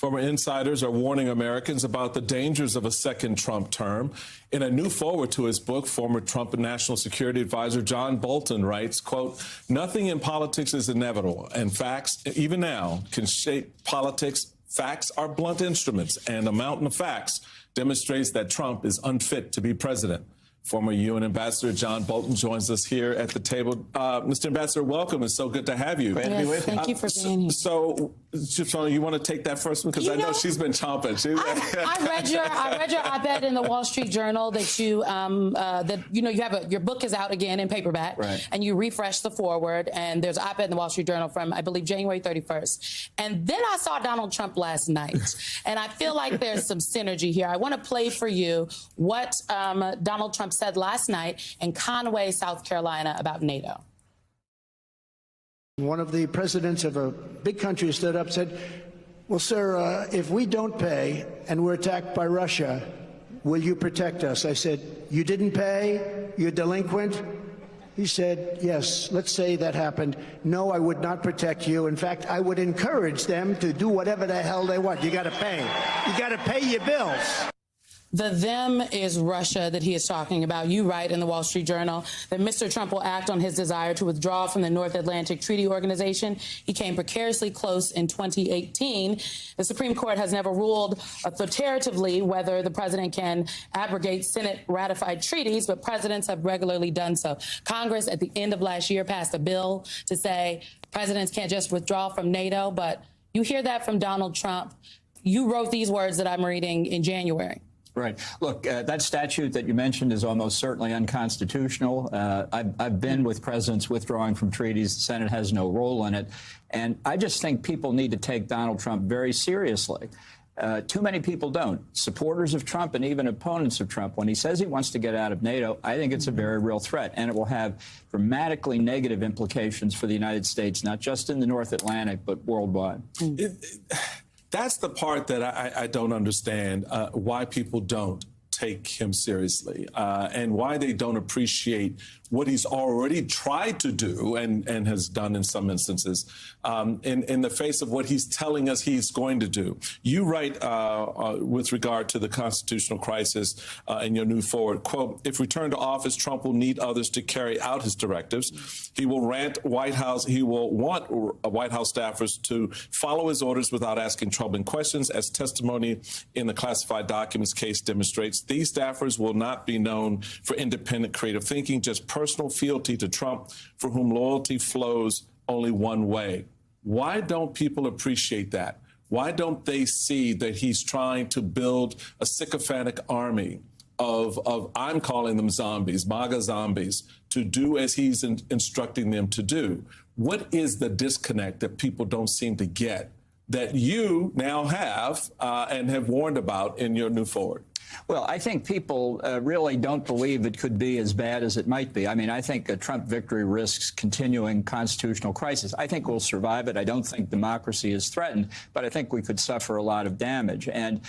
Former insiders are warning Americans about the dangers of a second Trump term. In a new foreword to his book, former Trump National Security Advisor John Bolton writes, quote, "Nothing in politics is inevitable, and facts, even now, can shape politics. Facts are blunt instruments, and a mountain of facts demonstrates that Trump is unfit to be president." Former UN Ambassador John Bolton joins us here at the table. Mr. Ambassador, welcome. It's so good to have you. Great to be with you. Thank you for being here. So, you want to take that first one? Because I know she's been chomping. I read your op-ed in the Wall Street Journal that you have your book is out again in paperback, right? And you refreshed the foreword, and there's an op-ed in the Wall Street Journal from, I believe, January 31st. And then I saw Donald Trump last night, and I feel like there's some synergy here. I want to play for you what Donald Trump said last night in Conway, South Carolina, about NATO. One of the presidents of a big country stood up and said, well, sir, if we don't pay and we're attacked by Russia, will you protect us? I said, you didn't pay? You're delinquent? He said, yes, let's say that happened. No, I would not protect you. In fact, I would encourage them to do whatever the hell they want. You got to pay. You got to pay your bills. The them is Russia that he is talking about. You write in the Wall Street Journal that Mr. Trump will act on his desire to withdraw from the North Atlantic Treaty Organization. He came precariously close in 2018. The Supreme Court has never ruled authoritatively whether the president can abrogate Senate-ratified treaties, but presidents have regularly done so. Congress, at the end of last year, passed a bill to say presidents can't just withdraw from NATO, but you hear that from Donald Trump. You wrote these words that I'm reading in January. Right. Look, that statute that you mentioned is almost certainly unconstitutional. I've been with presidents withdrawing from treaties. The Senate has no role in it. And I just think people need to take Donald Trump very seriously. Too many people don't. Supporters of Trump and even opponents of Trump, when he says he wants to get out of NATO, I think it's a very real threat. And it will have dramatically negative implications for the United States, not just in the North Atlantic, but worldwide. That's the part that I don't understand, why people don't take him seriously and why they don't appreciate what he's already tried to do and has done in some instances in the face of what he's telling us he's going to do. You write with regard to the constitutional crisis in your new forward, quote, if returned to office, Trump will need others to carry out his directives. He will want White House staffers to follow his orders without asking troubling questions, as testimony in the classified documents case demonstrates. These staffers will not be known for independent creative thinking, just personal fealty to Trump, for whom loyalty flows only one way. Why don't people appreciate that? Why don't they see that he's trying to build a sycophantic army of I'm calling them zombies, MAGA zombies, to do as he's instructing them to do? What is the disconnect that people don't seem to get that you now have and have warned about in your new forward? Well, I think people really don't believe it could be as bad as it might be. I mean, I think a Trump victory risks continuing constitutional crisis. I think we'll survive it. I don't think democracy is threatened, but I think we could suffer a lot of damage. And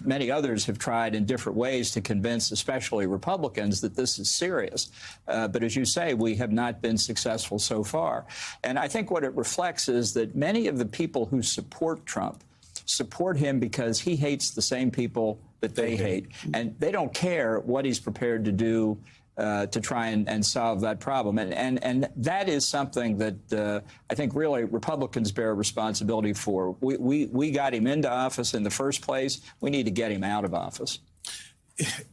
many others have tried in different ways to convince, especially Republicans, that this is serious. But as you say, we have not been successful so far. And I think what it reflects is that many of the people who support Trump support him because he hates the same people that they hate. And they don't care what he's prepared to do to try and solve that problem. And that is something that I think really Republicans bear responsibility for. We got him into office in the first place. We need to get him out of office.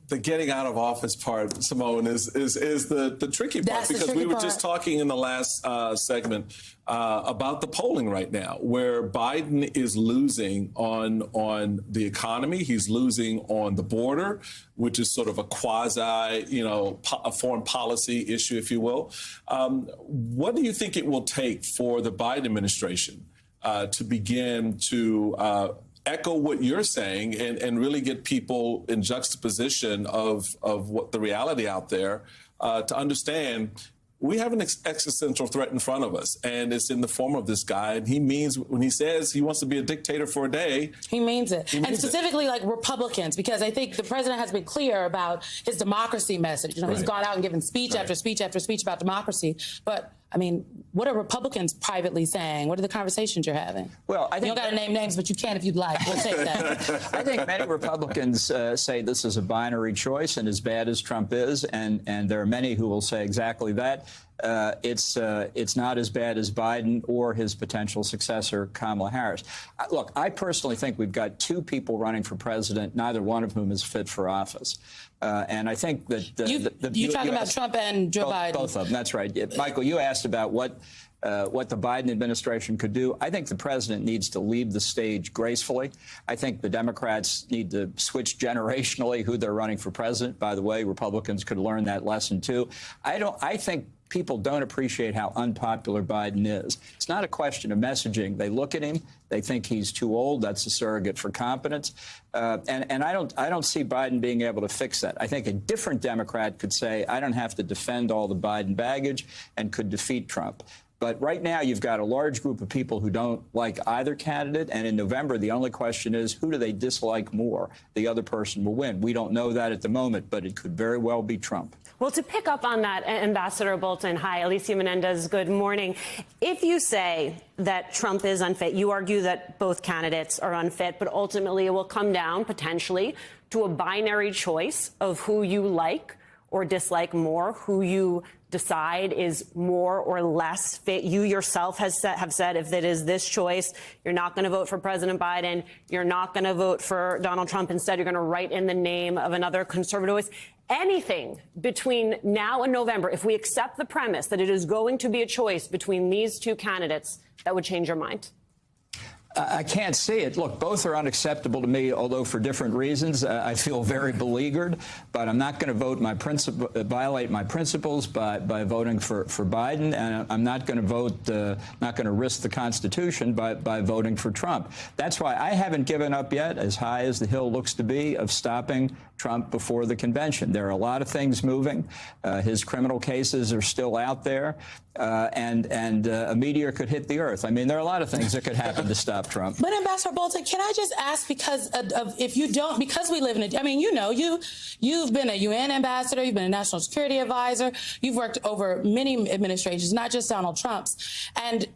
The getting out of office part, Simone, is the tricky part, because we were just talking in the last segment about the polling right now, where Biden is losing on the economy. He's losing on the border, which is sort of a quasi, a foreign policy issue, if you will. What do you think it will take for the Biden administration to begin to echo what you're saying and really get people in juxtaposition of what the reality out there to understand we have an existential threat in front of us, and it's in the form of this guy. And he means, when he says he wants to be a dictator for a day, he means it. And specifically, like Republicans, because I think the president has been clear about his democracy message. He's gone out and given speech after speech after speech about democracy. But I mean, what are Republicans privately saying? What are the conversations you're having? Well, I think you don't got to name names, but you can if you'd like. We'll take that. I think many Republicans say this is a binary choice, and as bad as Trump is, and there are many who will say exactly that, it's not as bad as Biden or his potential successor, Kamala Harris. Look, I personally think we've got two people running for president, neither one of whom is fit for office. And I think that you're talking about Trump and Joe Biden. Both of them. That's right. Michael, you asked about what the Biden administration could do. I think the president needs to leave the stage gracefully. I think the Democrats need to switch generationally who they're running for president. By the way, Republicans could learn that lesson too. I think people don't appreciate how unpopular Biden is. It's not a question of messaging. They look at him, they think he's too old. That's a surrogate for competence. And I don't see Biden being able to fix that. I think a different Democrat could say, I don't have to defend all the Biden baggage, and could defeat Trump. But right now, you've got a large group of people who don't like either candidate. And in November, the only question is, who do they dislike more? The other person will win. We don't know that at the moment, but it could very well be Trump. Well, to pick up on that, Ambassador Bolton, hi, Alicia Menendez, good morning. If you say that Trump is unfit, you argue that both candidates are unfit, but ultimately it will come down potentially to a binary choice of who you like or dislike more, who you decide is more or less fit. You yourself have said if it is this choice, you're not going to vote for President Biden, you're not going to vote for Donald Trump. Instead, you're going to write in the name of another conservative voice. Anything between now and November, if we accept the premise that it is going to be a choice between these two candidates, that would change your mind? I can't see it. Look, both are unacceptable to me, although for different reasons. I feel very beleaguered, but I'm not going to violate my principles by voting for Biden, and I'm not going to not going to risk the Constitution by voting for Trump. That's why I haven't given up yet, as high as the hill looks to be, of stopping Trump before the convention. There are a lot of things moving. His criminal cases are still out there, and a meteor could hit the earth. I mean, there are a lot of things that could happen to stop Trump. But Ambassador Bolton, can I just ask, because of if you don't, because we live in a, I mean, you've been a UN ambassador, you've been a national security advisor, you've worked over many administrations, not just Donald Trump's. And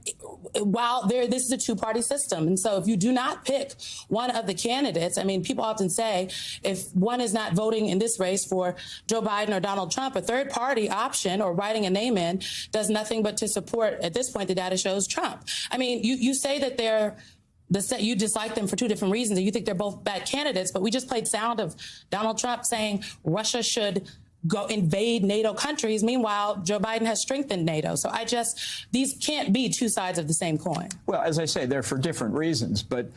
while this is a two-party system, and so if you do not pick one of the candidates, I mean, people often say if one is not voting in this race for Joe Biden or Donald Trump, a third-party option or writing a name in does nothing but to support, at this point, the data shows Trump. I mean, you say that you dislike them for two different reasons, and you think they're both bad candidates, but we just played sound of Donald Trump saying Russia should go invade NATO countries. Meanwhile, Joe Biden has strengthened NATO. So these can't be two sides of the same coin. Well, as I say, they're for different reasons, but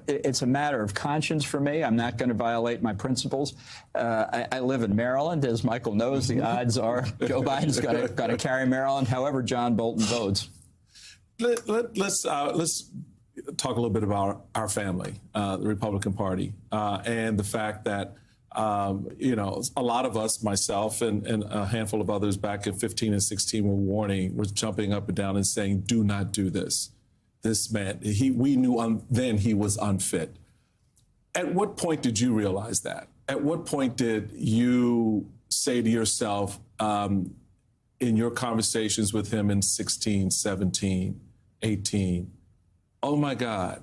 it's a matter of conscience for me. I'm not going to violate my principles. I live in Maryland. As Michael knows, the odds are Joe Biden's going to carry Maryland, however John Bolton votes. Let's talk a little bit about our family, the Republican Party, and the fact that, a lot of us, myself and a handful of others back in 15 and 16 were jumping up and down and saying, do not do this. This man, we knew then he was unfit. At what point did you realize that? At what point did you say to yourself in your conversations with him in 16, 17, 18, oh my God,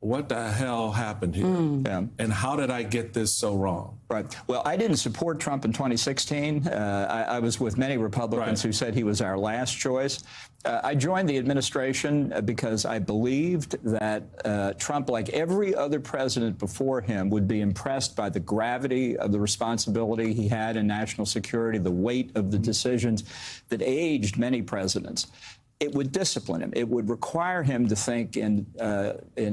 what the hell happened here? Yeah. And how did I get this so wrong? Right. Well, I didn't support Trump in 2016. I was with many Republicans who said he was our last choice. I joined the administration because I believed that Trump, like every other president before him, would be impressed by the gravity of the responsibility he had in national security, the weight of the decisions that aged many presidents. It would discipline him. It would require him to think in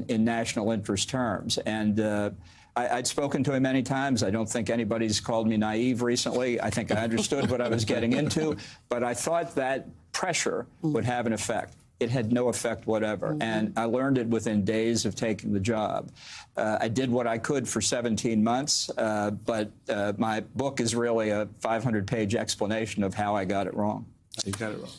national interest terms. And I'd spoken to him many times. I don't think anybody's called me naive recently. I think I understood what I was getting into. But I thought that pressure would have an effect. It had no effect whatever. And I learned it within days of taking the job. I did what I could for 17 months, but my book is really a 500-page explanation of how I got it wrong. You got it wrong.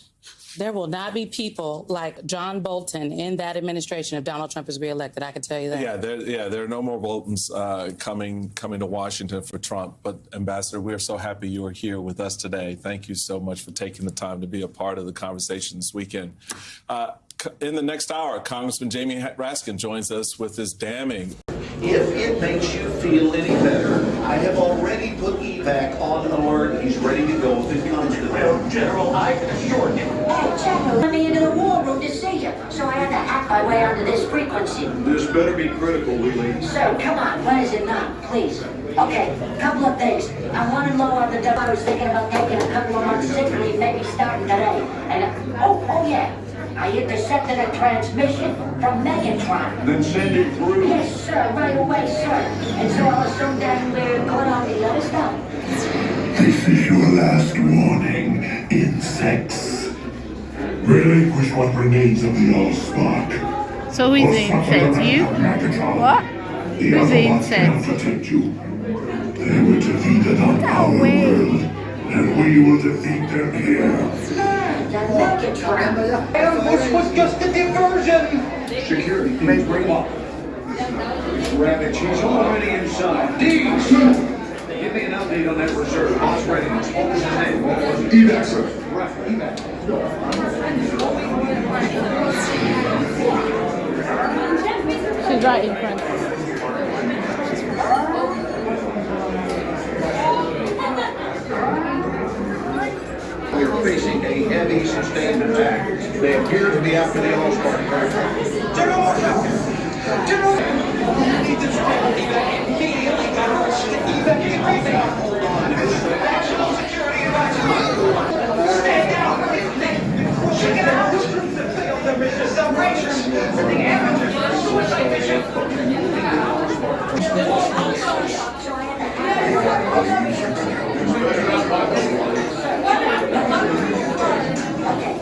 There will not be people like John Bolton in that administration if Donald Trump is reelected. I can tell you that. There are no more Boltons coming to Washington for Trump. But Ambassador, we are so happy you are here with us today. Thank you so much for taking the time to be a part of the conversation this weekend. In the next hour, Congressman Jamie Raskin joins us with his damning. If it makes you feel any better, I have already put evac on alert. He's ready to go if it comes to that. General, I can assure you. Hey, General, let me into the war room to see you, so I had to hack my way onto this frequency. This better be critical, Willie. Sir, come on, when is it not, please? Okay, couple of things. I'm running low on the dough. I was thinking about taking a couple of months sick leave, maybe starting today. And, oh yeah. I intercepted a transmission from Megatron. Then send it through. Yes, sir, right away, sir. And so I'll assume that we're going on the other stuff. This is your last warning, insects. Relinquish what remains of the Allspark. So who's the insect? You? What? Who's the insect? Protect you. They were defeated on our world, and we will defeat them here. Ambush was just a diversion. Security, please bring up. Ravage, he's already inside. Deeds! Give me an update on that reserve. Boss readiness. What was his name? What was it? Evac, sir. Right, evac. She's right in front. We are facing a heavy, sustained attack. They appear to be after the Allspark. General! General! We need to evac immediately. Evac